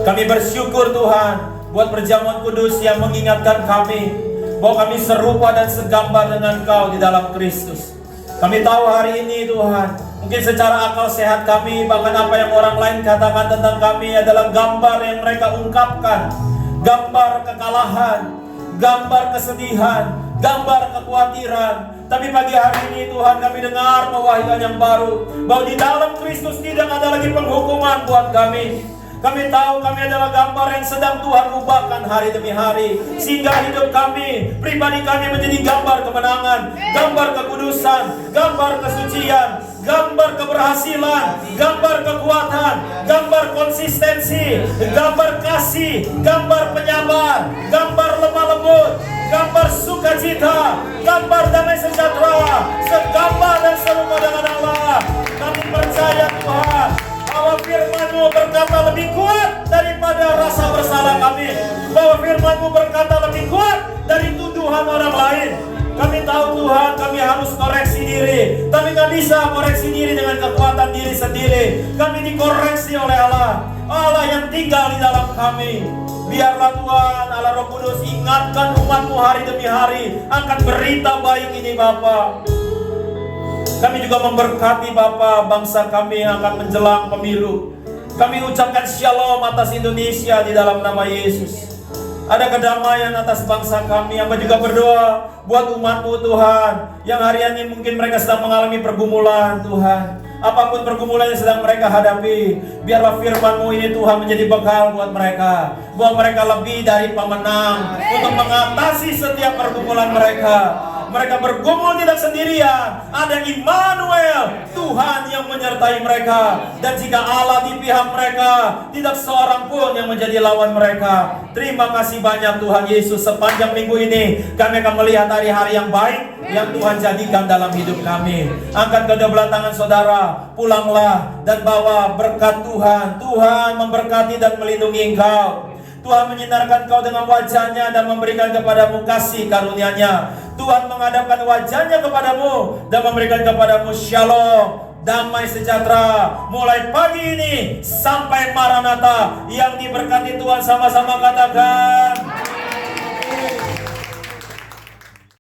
Kami bersyukur Tuhan buat perjamuan kudus yang mengingatkan kami bahwa kami serupa dan segambar dengan Kau di dalam Kristus. Kami tahu hari ini Tuhan, mungkin secara akal sehat kami, bahkan apa yang orang lain katakan tentang kami adalah gambar yang mereka ungkapkan. Gambar kekalahan, gambar kesedihan, gambar kekhawatiran. Tapi pagi hari ini Tuhan, kami dengar pewahyuan yang baru, bahwa di dalam Kristus tidak ada lagi penghukuman buat kami. Kami tahu kami adalah gambar yang sedang Tuhan ubahkan hari demi hari, sehingga hidup kami, pribadi kami menjadi gambar kemenangan, gambar kekudusan, gambar kesucian, gambar keberhasilan, gambar kekuatan, gambar konsistensi, gambar kasih, gambar penyabar, gambar lemah lembut, gambar sukacita, gambar damai sejahtera, segambar dan serupa dengan Allah. Kami percaya Tuhan bahwa firman-Mu berkata lebih kuat daripada rasa bersalah kami, bahwa firman-Mu berkata lebih kuat dari tuduhan orang lain. Kami tahu Tuhan, kami harus koreksi diri, tapi nggak bisa koreksi diri dengan kekuatan diri sendiri. Kami dikoreksi oleh Allah, Allah yang tinggal di dalam kami. Biarlah Tuhan Allah Roh Kudus ingatkan umat-Mu hari demi hari akan berita baik ini Bapa. Kami juga memberkati Bapa bangsa kami yang akan menjelang pemilu. Kami ucapkan shalom atas Indonesia di dalam nama Yesus. Ada kedamaian atas bangsa kami. Hamba juga berdoa buat umat-Mu Tuhan, yang hari ini mungkin mereka sedang mengalami pergumulan Tuhan. Apapun pergumulan yang sedang mereka hadapi, biarlah firman-Mu ini Tuhan menjadi bekal buat mereka, bahwa mereka lebih dari pemenang untuk mengatasi setiap pergumulan mereka. Mereka bergumul tidak sendirian. Ada Immanuel, Tuhan yang menyertai mereka. Dan jika Allah di pihak mereka, tidak seorang pun yang menjadi lawan mereka. Terima kasih banyak Tuhan Yesus. Sepanjang minggu ini kami akan melihat hari-hari yang baik yang Tuhan jadikan dalam hidup kami. Angkat kedua belah tangan saudara, pulanglah dan bawa berkat Tuhan. Tuhan memberkati dan melindungi engkau. Tuhan menyinarkan kau dengan wajahnya dan memberikan kepadamu kasih karunia-Nya. Tuhan menghadapkan wajahnya kepadamu dan memberikan kepadamu shalom, damai sejahtera. Mulai pagi ini sampai Maranatha, yang diberkati Tuhan sama-sama katakan